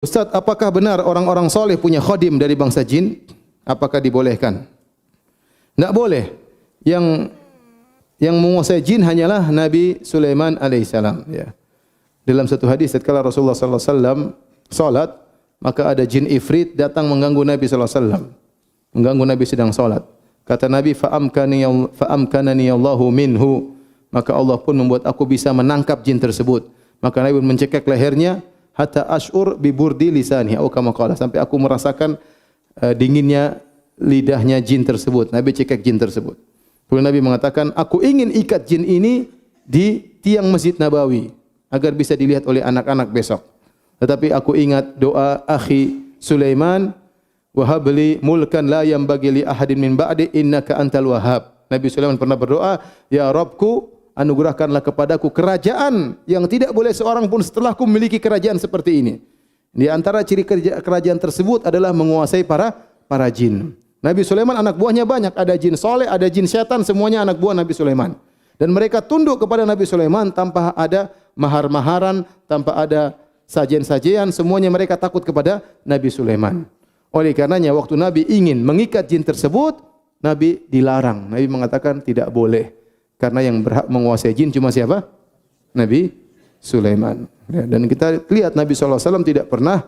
Ustaz, apakah benar orang-orang soleh punya khadim dari bangsa jin? Apakah dibolehkan? Tidak boleh. Yang menguasai jin hanyalah Nabi Sulaiman alaihissalam. Ya. Dalam satu hadis, setelah Rasulullah sallallahu alaihi wasallam salat, maka ada jin ifrit datang mengganggu Nabi sallallahu alaihi wasallam. Mengganggu Nabi sedang salat. Kata Nabi, fa'amkanani Allahu minhu. Maka Allah pun membuat aku bisa menangkap jin tersebut. Maka Nabi mencekik lehernya hatta ash'ur bi burdi lisani atau kama qala, sampai aku merasakan dinginnya lidahnya jin tersebut. Nabi cekik jin tersebut. Kemudian Nabi mengatakan, aku ingin ikat jin ini di tiang Masjid Nabawi agar bisa dilihat oleh anak-anak besok. Tetapi aku ingat doa akhi Sulaiman, wa habli mulkan la yanbaghi li ahadin min ba'di innaka antal wahhab. Nabi Sulaiman pernah berdoa, ya Rabbku, anugerahkanlah kepadaku kerajaan yang tidak boleh seorang pun setelahku memiliki kerajaan seperti ini. Di antara ciri kerajaan tersebut adalah menguasai para jin. Nabi Sulaiman anak buahnya banyak, ada jin soleh, ada jin setan, semuanya anak buah Nabi Sulaiman. Dan mereka tunduk kepada Nabi Sulaiman tanpa ada mahar-maharan, tanpa ada sajian-sajian, semuanya mereka takut kepada Nabi Sulaiman. Oleh karenanya waktu Nabi ingin mengikat jin tersebut, Nabi dilarang. Nabi mengatakan tidak boleh. Karena yang berhak menguasai jin cuma siapa? Nabi Sulaiman. Ya, dan kita lihat Nabi SAW tidak pernah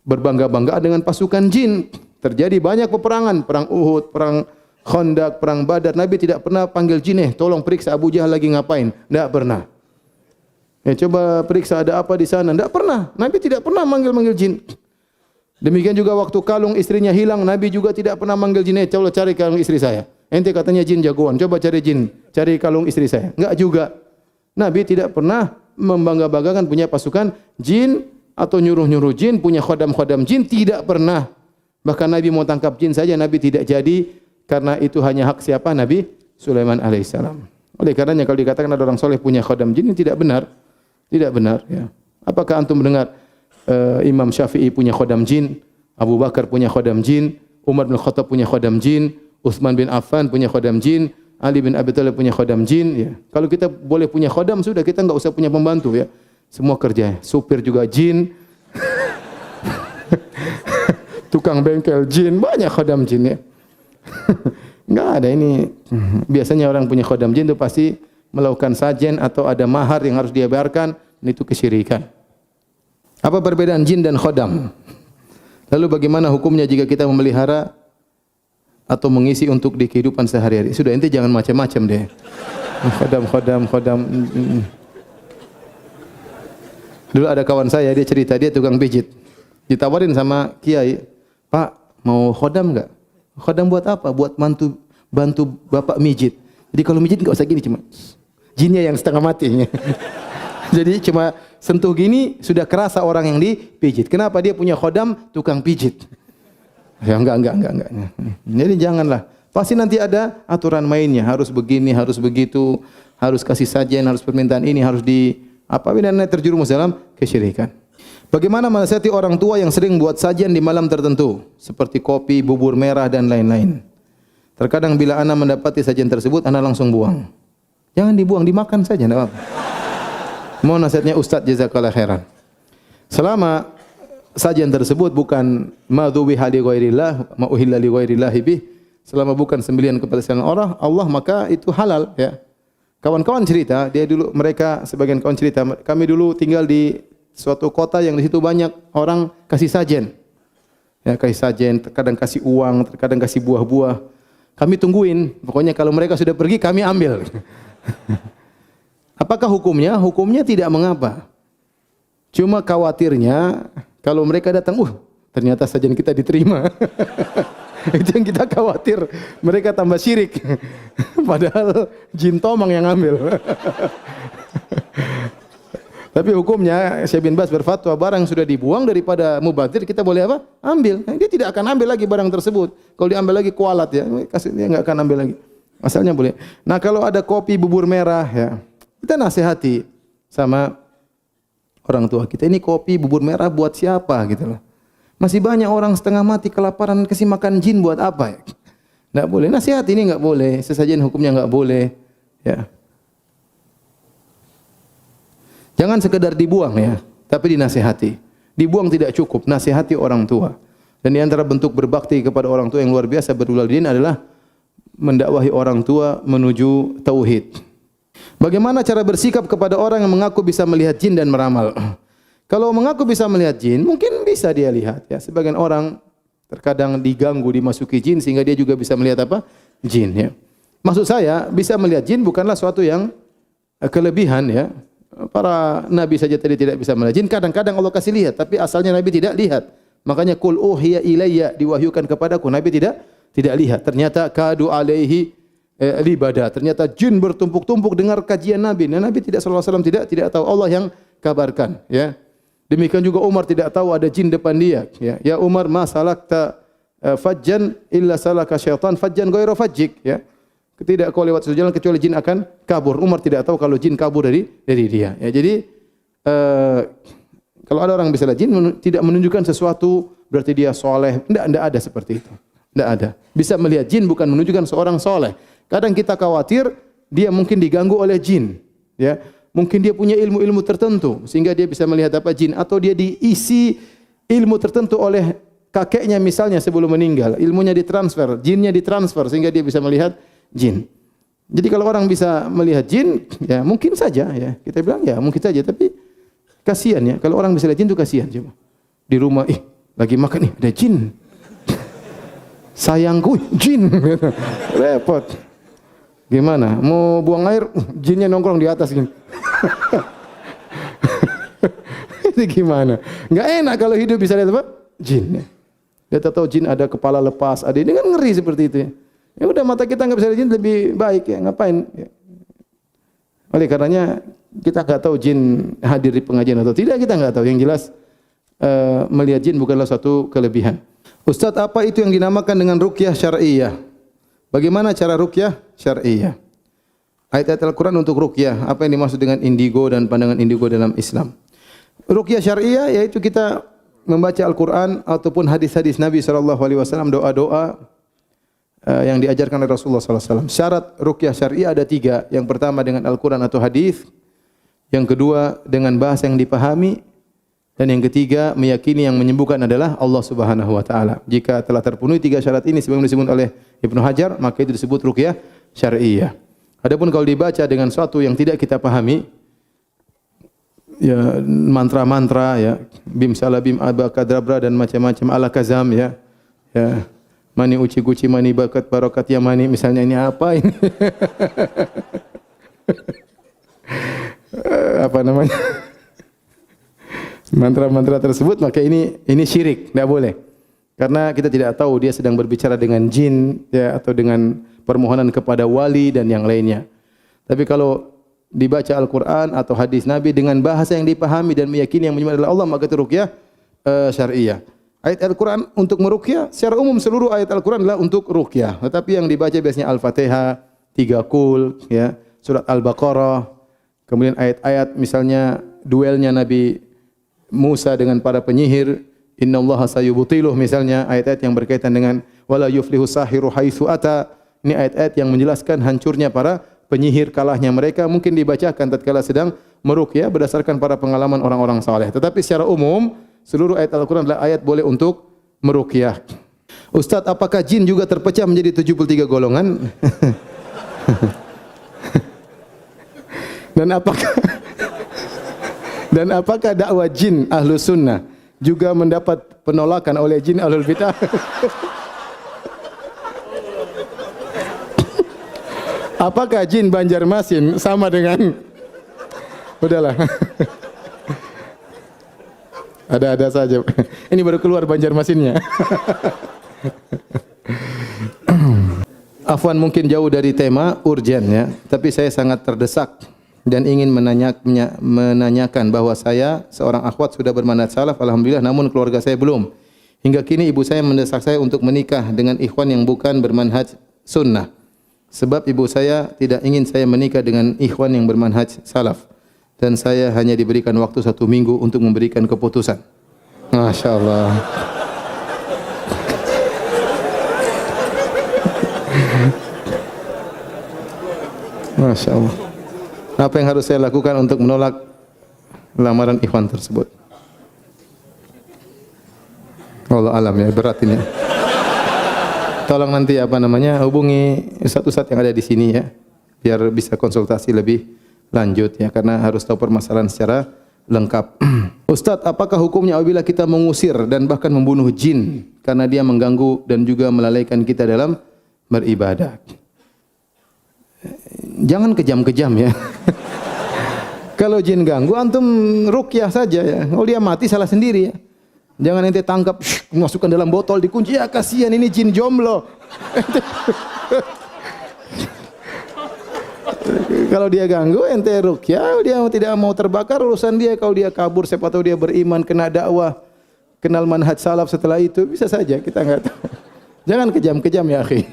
berbangga-banggaan dengan pasukan jin. Terjadi banyak peperangan, perang Uhud, perang Khandaq, perang Badar. Nabi tidak pernah panggil jin, tolong periksa Abu Jahal lagi ngapain. Tidak pernah. Ya, coba periksa ada apa di sana. Tidak pernah. Nabi tidak pernah manggil-manggil jin. Demikian juga waktu kalung istrinya hilang, Nabi juga tidak pernah manggil jin, coba cari kalung istri saya. Ente katanya jin jagoan, coba cari jin, cari kalung istri saya. Enggak juga. Nabi tidak pernah membangga-banggakan punya pasukan jin atau nyuruh-nyuruh jin, punya khodam-khodam jin, tidak pernah. Bahkan Nabi mau tangkap jin saja, Nabi tidak jadi, karena itu hanya hak siapa? Nabi Sulaiman alaihissalam. Oleh karenanya kalau dikatakan ada orang soleh punya khodam jin, ini tidak benar. Tidak benar. Ya. Apakah antum mendengar Imam Syafi'i punya khodam jin, Abu Bakar punya khodam jin, Umar bin Khattab punya khodam jin, Utsman bin Affan punya khodam jin, Ali bin Abi Thalib punya khodam jin. Ya. Kalau kita boleh punya khodam, sudah kita enggak usah punya pembantu ya. Semua kerja, supir juga jin, tukang bengkel jin, banyak khodam jin ya. Enggak ada ini. Biasanya orang punya khodam jin itu pasti melakukan sajen atau ada mahar yang harus dia bayarkan, itu kesyirikan. Apa perbedaan jin dan khodam? Lalu bagaimana hukumnya jika kita memelihara atau mengisi untuk di kehidupan sehari-hari? Sudah, ente jangan macam-macam deh. Khodam. Dulu ada kawan saya, dia cerita, dia tukang pijit. Ditawarin sama kiai, Pak, mau khodam enggak? Khodam buat apa? Buat bantu bapak mijit. Jadi kalau mijit enggak usah gini, cuma jinnya yang setengah mati. Jadi cuma sentuh gini sudah kerasa orang yang dipijit. Kenapa? Dia punya khodam tukang pijit. Ya enggak. Jadi janganlah. Pasti nanti ada aturan mainnya, harus begini, harus begitu, harus kasih sajian, harus permintaan ini, harus di apa dan terjerumus dalam kesyirikan. Bagaimana menasihati orang tua yang sering buat sajian di malam tertentu seperti kopi, bubur merah dan lain-lain. Terkadang bila ana mendapati sajian tersebut, ana langsung buang. Jangan dibuang, dimakan saja, enggak apa-apa. Mohon nasihatnya Ustaz, jazakallahu khairan. Selama sajian tersebut bukan madzubi hali ghairillah, ma uhilla li ghairillah bih, selama bukan sembelihan kepada selain Allah, maka itu halal ya. Kawan-kawan cerita, mereka sebagian kawan cerita, kami dulu tinggal di suatu kota yang di situ banyak orang kasih sajen. Ya, kasih sajen, terkadang kasih uang, terkadang kasih buah-buah. Kami tungguin, pokoknya kalau mereka sudah pergi kami ambil. Apakah hukumnya? Hukumnya tidak mengapa. Cuma khawatirnya kalau mereka datang, ternyata sajian kita diterima. Itu yang kita khawatir. Mereka tambah syirik. Padahal jin tomang yang ambil. Tapi hukumnya Syekh bin Baz berfatwa barang sudah dibuang daripada mubadzir, kita boleh apa? Ambil. Dia tidak akan ambil lagi barang tersebut. Kalau diambil lagi kualat ya, dia enggak akan ambil lagi. Asalnya boleh. Nah, kalau ada kopi bubur merah ya, kita nasihati sama orang tua kita, ini kopi bubur merah buat siapa gitu loh. Masih banyak orang setengah mati kelaparan, kasih makan jin buat apa ya? Enggak boleh. Nasihat ini enggak boleh, sesajen hukumnya enggak boleh ya. Jangan sekedar dibuang ya, tapi dinasihati. Dibuang tidak cukup, nasihati orang tua. Dan di antara bentuk berbakti kepada orang tua yang luar biasa berulul din adalah mendakwahi orang tua menuju tauhid. Bagaimana cara bersikap kepada orang yang mengaku bisa melihat jin dan meramal? Kalau mengaku bisa melihat jin, mungkin bisa dia lihat ya. Sebagian orang terkadang diganggu, dimasuki jin sehingga dia juga bisa melihat apa? Jin ya. Maksud saya, bisa melihat jin bukanlah suatu yang kelebihan ya. Para nabi saja tadi tidak bisa melihat jin. Kadang-kadang Allah kasih lihat, tapi asalnya nabi tidak lihat. Makanya qul uhiya ilayya, diwahyukan kepadaku. Nabi tidak lihat. Ternyata kadu alaihi libada. Ternyata jin bertumpuk-tumpuk dengar kajian Nabi. Nah, Nabi sallallahu alaihi wasallam tidak tahu, Allah yang kabarkan ya. Demikian juga Umar tidak tahu ada jin depan dia ya. Ya Umar, ma salakta fajjan illa salaka syaitan fajjan ghairu fajjik ya. Tidak kau lewat suatu jalan kecuali jin akan kabur. Umar tidak tahu kalau jin kabur dari dia ya. Jadi kalau ada orang bisa lihat jin tidak menunjukkan sesuatu berarti dia soleh. Tidak ada seperti itu. Tidak ada. Bisa melihat jin bukan menunjukkan seorang soleh. Kadang kita khawatir dia mungkin diganggu oleh jin. Ya, mungkin dia punya ilmu-ilmu tertentu sehingga dia bisa melihat apa jin, atau dia diisi ilmu tertentu oleh kakeknya misalnya sebelum meninggal. Ilmunya ditransfer, jinnya ditransfer sehingga dia bisa melihat jin. Jadi kalau orang bisa melihat jin, ya mungkin saja ya. Kita bilang ya mungkin saja, tapi kasihan ya. Kalau orang bisa lihat jin itu kasihan coba. Di rumah, lagi makan ada jin. Sayangku, jin. Repot. Gimana? Mau buang air, jinnya nongkrong di atas gini. Itu gimana? Enggak enak kalau hidup bisa lihat apa? Jin. Dia tahu jin ada kepala lepas, ada ini kan ngeri seperti itu ya. Ya udah, mata kita enggak bisa lihat jin lebih baik ya, ngapain? Ya. Oleh karenanya kita enggak tahu jin hadir di pengajian atau tidak, kita enggak tahu. Yang jelas melihat jin bukanlah suatu kelebihan. Ustaz, apa itu yang dinamakan dengan ruqyah syar'iyyah? Bagaimana cara ruqyah syar'iyyah? Ayat-ayat Al-Quran untuk ruqyah, apa yang dimaksud dengan indigo dan pandangan indigo dalam Islam? Ruqyah syar'iyyah yaitu kita membaca Al-Quran ataupun hadis-hadis Nabi SAW, doa-doa yang diajarkan oleh Rasulullah SAW. Syarat ruqyah syar'iyyah ada 3. Yang pertama dengan Al-Quran atau hadis. Yang kedua dengan bahasa yang dipahami. Dan yang ketiga, meyakini yang menyembuhkan adalah Allah Subhanahu wa taala. Jika telah terpenuhi 3 syarat ini sebagaimana disebut oleh Ibnu Hajar, maka itu disebut ruqyah syar'iyyah. Adapun kalau dibaca dengan sesuatu yang tidak kita pahami, ya mantra-mantra ya, bim salabim abakadabra dan macam-macam alakazam ya. Ya, mani uci guci mani bakat barokat ya mani, misalnya ini apa ini? Apa namanya? Mantra-mantra tersebut, maka ini syirik, tidak boleh. Karena kita tidak tahu dia sedang berbicara dengan jin ya, atau dengan permohonan kepada wali dan yang lainnya. Tapi kalau dibaca Al-Quran atau hadis Nabi dengan bahasa yang dipahami dan meyakini yang menyembah adalah Allah, maka itu ruqyah syar'iyyah. Ayat Al-Quran untuk meruqyah, secara umum seluruh ayat Al-Quran adalah untuk ruqyah. Tetapi yang dibaca biasanya Al-Fatihah, 3 kul, ya, surat Al-Baqarah, kemudian ayat-ayat misalnya duelnya Nabi Musa dengan para penyihir, innallaha sayubtiluh, misalnya ayat-ayat yang berkaitan dengan wala yuflihu sahiru haitsu ata. Ini ayat-ayat yang menjelaskan hancurnya para penyihir, kalahnya mereka, mungkin dibacakan tatkala sedang meruqyah berdasarkan para pengalaman orang-orang saleh. Tetapi secara umum seluruh ayat Al-Qur'an adalah ayat boleh untuk meruqyah. Ustaz, apakah jin juga terpecah menjadi 73 golongan? Dan apakah dakwah jin Ahlus Sunnah juga mendapat penolakan oleh jin Ahlul Bidah? Apakah jin Banjarmasin sama dengan... Udahlah. Ada-ada saja. Ini baru keluar Banjarmasinnya. Afwan, mungkin jauh dari tema urgen ya, tapi saya sangat terdesak dan ingin menanyakan bahwa saya seorang akhwat sudah bermanhaj salaf alhamdulillah, namun keluarga saya belum. Hingga kini ibu saya mendesak saya untuk menikah dengan ikhwan yang bukan bermanhaj sunnah. Sebab ibu saya tidak ingin saya menikah dengan ikhwan yang bermanhaj salaf. Dan saya hanya diberikan waktu 1 minggu untuk memberikan keputusan. Masya Allah. Masya Allah. Apa yang harus saya lakukan untuk menolak lamaran ikhwan tersebut? Allah alam ya, berat ini. Tolong nanti hubungi ustaz-ustaz yang ada di sini ya, biar bisa konsultasi lebih lanjut ya, karena harus tahu permasalahan secara lengkap. Ustaz, apakah hukumnya apabila kita mengusir dan bahkan membunuh jin karena dia mengganggu dan juga melalaikan kita dalam beribadah? Jangan kejam-kejam ya. Kalau jin ganggu, antum ruqyah saja ya. Kalau dia mati salah sendiri ya. Jangan ente tangkap, masukkan dalam botol, dikunci. Ya kasihan ini jin jomblo. Kalau dia ganggu, ente ruqyah, dia tidak mau terbakar, urusan dia. Kalau dia kabur, siapa tahu dia beriman, kena dakwah, kenal manhaj salaf setelah itu, bisa saja, kita enggak tahu. Jangan kejam-kejam ya akhi.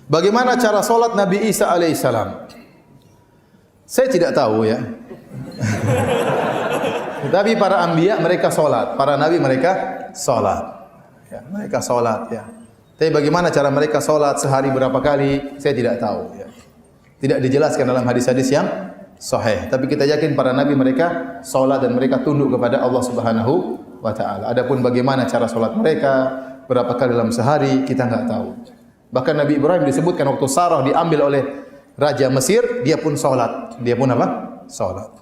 Bagaimana cara solat Nabi Isa alaihissalam? Saya tidak tahu ya. Tapi para anbiya mereka solat, para nabi mereka solat. Ya, mereka solat ya. Tapi bagaimana cara mereka solat sehari berapa kali? Saya tidak tahu. Ya. Tidak dijelaskan dalam hadis-hadis yang sahih. Tapi kita yakin para nabi mereka solat dan mereka tunduk kepada Allah Subhanahu wa Ta'ala. Adapun bagaimana cara solat mereka, berapa kali dalam sehari, kita enggak tahu. Bahkan Nabi Ibrahim disebutkan waktu Sarah diambil oleh Raja Mesir, dia pun solat. Dia pun apa? Solat.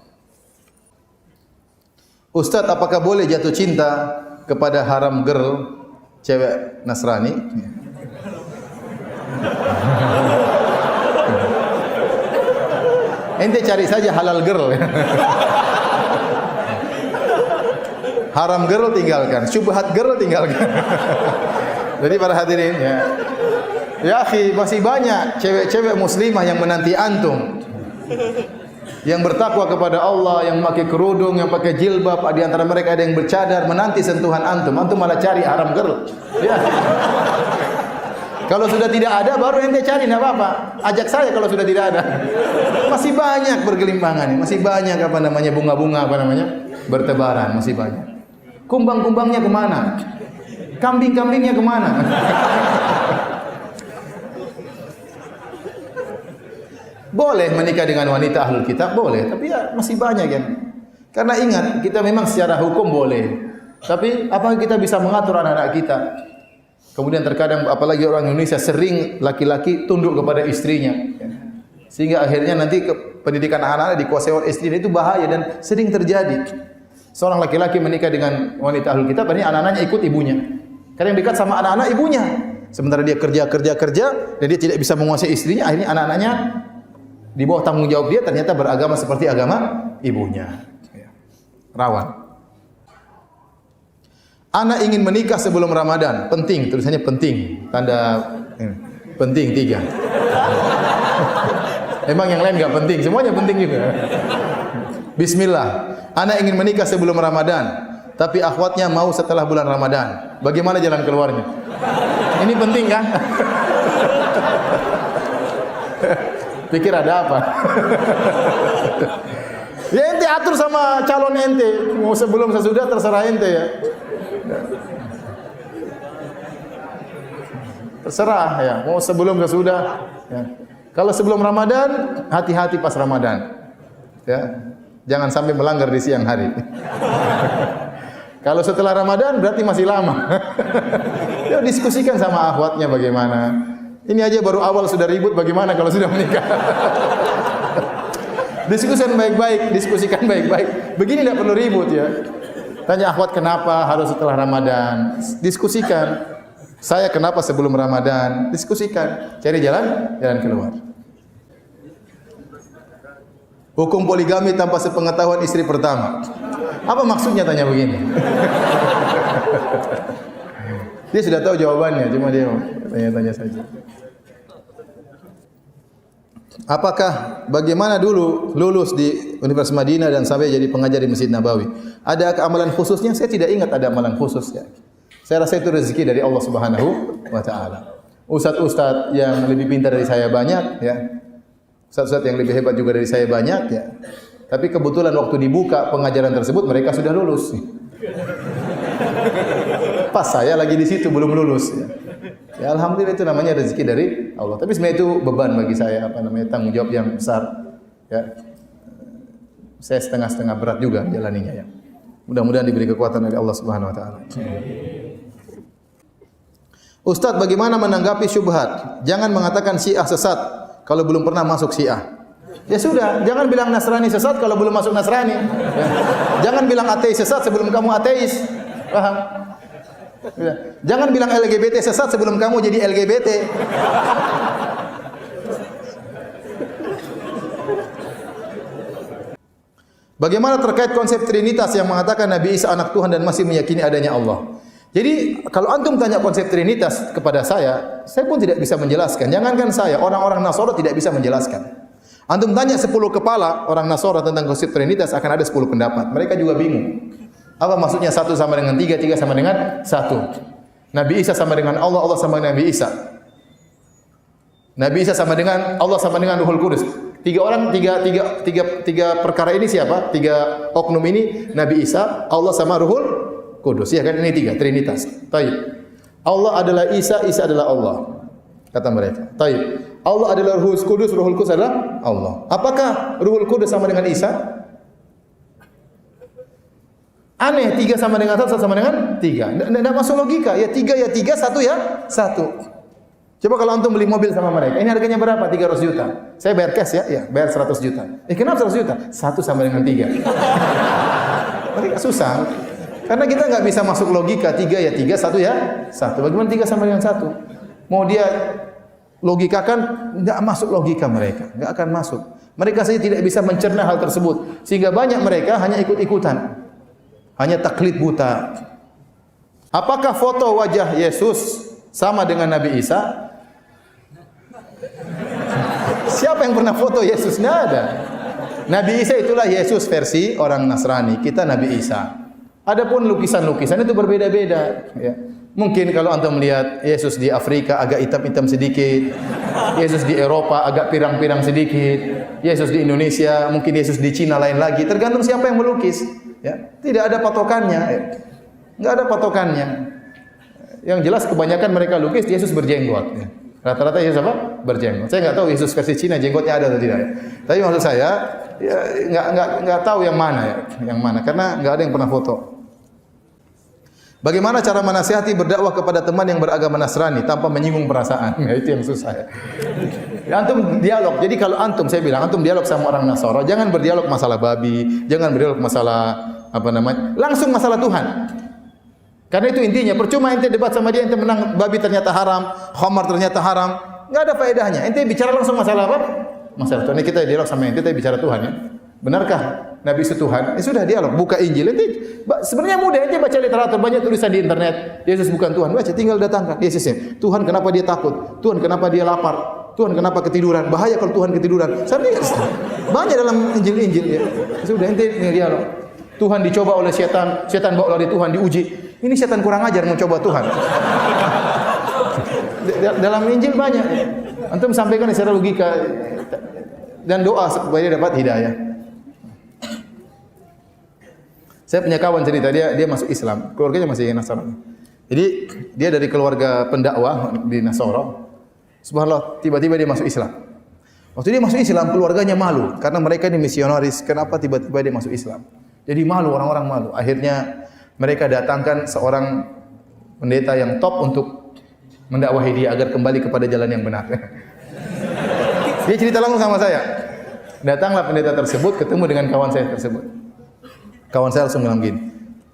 Ustaz, apakah boleh jatuh cinta kepada haram girl, cewek Nasrani? Ente cari saja halal girl. Haram girl tinggalkan, syubhat girl tinggalkan. Jadi para hadirin ya. Ya akhi, masih banyak cewek-cewek muslimah yang menanti antum. Yang bertakwa kepada Allah, yang pakai kerudung, yang pakai jilbab, di antara mereka ada yang bercadar, menanti sentuhan antum. Antum malah cari haram girl. Ya. Kalau sudah tidak ada baru ente cari, enggak apa-apa. Ajak saya kalau sudah tidak ada. Masih banyak bergelimpangan, masih banyak bunga-bunga bertebaran, masih banyak. Kumbang-kumbangnya kemana? Kambing-kambingnya kemana? Boleh menikah dengan wanita ahlul kitab, boleh, tapi ya masih banyak yang. Karena ingat, kita memang secara hukum boleh. Tapi apakah kita bisa mengatur anak-anak kita? Kemudian terkadang apalagi orang Indonesia sering laki-laki tunduk kepada istrinya. Sehingga akhirnya nanti pendidikan anak-anak dikuasai oleh istrinya, itu bahaya dan sering terjadi. Seorang laki-laki menikah dengan wanita ahlul kitab, akhirnya anak-anaknya ikut ibunya. Karena yang dekat sama anak-anak ibunya. Sementara dia kerja dan dia tidak bisa menguasai istrinya, akhirnya anak-anaknya di bawah tanggung jawab dia ternyata beragama seperti agama ibunya. Rawan. Anak ingin menikah sebelum Ramadan. Penting, tulisannya penting. Tanda penting 3. Emang yang lain enggak penting, semuanya penting juga. Bismillah. Anak ingin menikah sebelum Ramadan, tapi akhwatnya mau setelah bulan Ramadan. Bagaimana jalan keluarnya? Ini penting kan? Pikir ada apa? Ya ente atur sama calon ente, mau sebelum sesudah terserah ente ya. Terserah ya, mau sebelum sesudah. Ya. Kalau sebelum Ramadan, hati-hati pas Ramadan. Ya, jangan sampai melanggar di siang hari. Kalau setelah Ramadan berarti masih lama. Ya, diskusikan sama akhwatnya bagaimana. Ini aja baru awal sudah ribut, bagaimana kalau sudah menikah? Diskusikan baik-baik. Begini tidak perlu ribut ya. Tanya akhwat kenapa harus setelah Ramadan. Diskusikan. Saya kenapa sebelum Ramadan. Diskusikan. Cari jalan keluar. Hukum poligami tanpa sepengetahuan istri pertama. Apa maksudnya tanya begini? Dia sudah tahu jawabannya, cuma dia tanya-tanya saja. Apakah bagaimana dulu lulus di Universitas Madinah dan sampai jadi pengajar di Masjid Nabawi? Ada amalan khususnya? Saya tidak ingat ada amalan khusus ya. Saya rasa itu rezeki dari Allah Subhanahu wa Ta'ala. Ustaz-ustaz yang lebih pintar dari saya banyak ya. Ustaz-ustaz yang lebih hebat juga dari saya banyak ya. Tapi kebetulan waktu dibuka pengajaran tersebut mereka sudah lulus. Pas saya lagi di situ belum lulus ya. Ya alhamdulillah itu namanya rezeki dari Allah. Tapi sebenarnya itu beban bagi saya, tanggung jawab yang besar ya. Saya setengah-setengah berat juga jalaninya ya. Mudah-mudahan diberi kekuatan dari Allah Subhanahu wa taala. Ustaz, bagaimana menanggapi syubhat? Jangan mengatakan Syiah sesat kalau belum pernah masuk Syiah. Ya sudah, jangan bilang Nasrani sesat kalau belum masuk Nasrani. Ya. Jangan bilang ateis sesat sebelum kamu ateis. Paham? Ya. Jangan bilang LGBT sesat sebelum kamu jadi LGBT. Bagaimana terkait konsep Trinitas yang mengatakan Nabi Isa anak Tuhan dan masih meyakini adanya Allah? Jadi kalau antum tanya konsep Trinitas kepada saya pun tidak bisa menjelaskan. Jangankan saya, orang-orang Nasara tidak bisa menjelaskan. Antum tanya 10 kepala orang Nasara tentang konsep Trinitas akan ada 10 pendapat. Mereka juga bingung. Apa maksudnya 1 sama dengan 3, 3 sama dengan 1? Nabi Isa sama dengan Allah, Allah sama dengan Nabi Isa. Nabi Isa sama dengan Allah sama dengan Ruhul Kudus. Tiga perkara ini siapa? 3 oknum ini Nabi Isa, Allah sama Ruhul Kudus. Ya kan ini 3 Trinitas. Baik. Allah adalah Isa, Isa adalah Allah. Kata mereka. Baik. Allah adalah Ruhul Kudus, Ruhul Kudus adalah Allah. Apakah Ruhul Kudus sama dengan Isa? Aneh, 3 sama dengan 1, 1 sama dengan 3. Tidak masuk logika. Ya 3 ya 3, 1 ya 1. Coba kalau antum beli mobil sama mereka, ini harganya berapa? 300 juta. Saya bayar cash ya? Ya, bayar 100 juta. Kenapa 100 juta? 1 sama dengan 3. Mereka susah. Karena kita nggak bisa masuk logika 3 ya 3, 1 ya 1. Bagaimana 3 sama dengan 1? Mau dia logikakan, nggak masuk logika mereka, nggak akan masuk. Mereka saja tidak bisa mencerna hal tersebut, sehingga banyak mereka hanya ikut-ikutan, hanya taklid buta. Apakah foto wajah Yesus sama dengan Nabi Isa? Siapa yang pernah foto Yesus? Nggak ada. Nabi Isa itulah Yesus versi orang Nasrani, kita Nabi Isa. Adapun lukisan-lukisan itu berbeda-beda. Ya. Mungkin kalau antum melihat Yesus di Afrika agak hitam-hitam sedikit, Yesus di Eropa agak pirang-pirang sedikit, Yesus di Indonesia, mungkin Yesus di Cina lain lagi. Tergantung siapa yang melukis. Ya. Tidak ada patokannya. Ya. Nggak ada patokannya. Yang jelas kebanyakan mereka lukis Yesus berjenggot. Ya. Rata-rata Yesus apa? Berjenggot. Saya nggak tahu Yesus versi Cina jenggotnya ada atau tidak. Ya. Tapi maksud saya, ya, nggak tahu yang mana ya, yang mana karena nggak ada yang pernah foto. Bagaimana cara menasihati berdakwah kepada teman yang beragama Nasrani tanpa menyinggung perasaan? Ya, itu yang susah ya. Ya, antum dialog. Jadi kalau antum, saya bilang antum dialog sama orang Nasara, jangan berdialog masalah babi, jangan berdialog masalah apa namanya, langsung masalah Tuhan. Karena itu intinya, percuma ente debat sama dia, ente menang babi ternyata haram, khamar ternyata haram, nggak ada faedahnya. Ente bicara langsung masalah apa? Masalah Tuhan. Ini kita dialog sama ente, tapi bicara Tuhan ya. Benarkah Nabi itu Tuhan? Sudah dialog, buka Injil. Ente sebenarnya mudah, ente baca literatur, banyak tulisan di internet. Yesus bukan Tuhan, baca, tinggal datangkan Yesusnya. Tuhan kenapa dia takut? Tuhan kenapa dia lapar? Tuhan kenapa ketiduran? Bahaya kalau Tuhan ketiduran. Banyak dalam Injil-Injil ya. Sudah ente dialog. Tuhan dicoba oleh setan, setan bawa lari Tuhan diuji. Ini setan kurang ajar mau coba Tuhan. Dalam Injil banyak. Antum sampaikan secara logika dan doa supaya dia dapat hidayah. Saya punya kawan cerita dia masuk Islam, keluarganya masih Nasrani. Jadi dia dari keluarga pendakwah di Nasara. Subhanallah, tiba-tiba dia masuk Islam. Waktu dia masuk Islam, keluarganya malu karena mereka ini misionaris. Kenapa tiba-tiba dia masuk Islam? Jadi malu, orang-orang malu. Akhirnya mereka datangkan seorang pendeta yang top untuk mendakwahi dia agar kembali kepada jalan yang benar. Dia cerita langsung sama saya. Datanglah pendeta tersebut ketemu dengan kawan saya tersebut. Kawan saya langsung bilang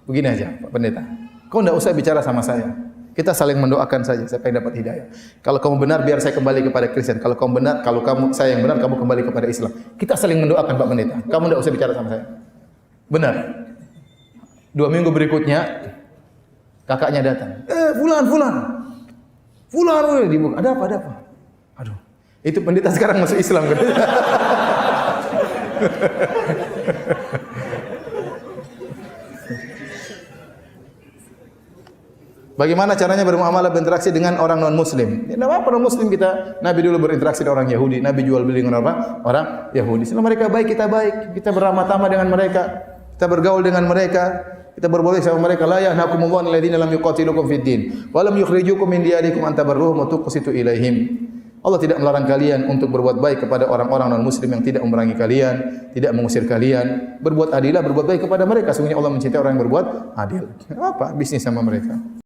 begini aja Pak Pendeta, kau tidak usah bicara sama saya. Kita saling mendoakan saja, saya pengen dapat hidayah. Kalau kamu benar, biar saya kembali kepada Kristen. Kalau kamu benar, kalau saya yang benar, kamu kembali kepada Islam. Kita saling mendoakan Pak Pendeta. Kamu tidak usah bicara sama saya. Benar. 2 minggu berikutnya kakaknya datang. Fulan dibuka. Ada apa? Aduh, itu pendeta sekarang masuk Islam. Bagaimana caranya bermuamalah berinteraksi dengan orang non-muslim? Ya, apa non-muslim kita? Nabi dulu berinteraksi dengan orang Yahudi, Nabi jual beli dengan orang Yahudi. Selama mereka baik, kita beramah tamah dengan mereka, kita bergaul dengan mereka, kita berboleh sama mereka. La yahnakumullahu alladziina lam yuqatilukum fid din wa lam yukhrijukum min diyarikum an tabarruhum wa tuqsitu ilaihim. Allah tidak melarang kalian untuk berbuat baik kepada orang-orang non-muslim yang tidak memerangi kalian, tidak mengusir kalian. Berbuat adillah, berbuat baik kepada mereka. Sungguhnya Allah mencintai orang yang berbuat adil. Apa bisnis sama mereka?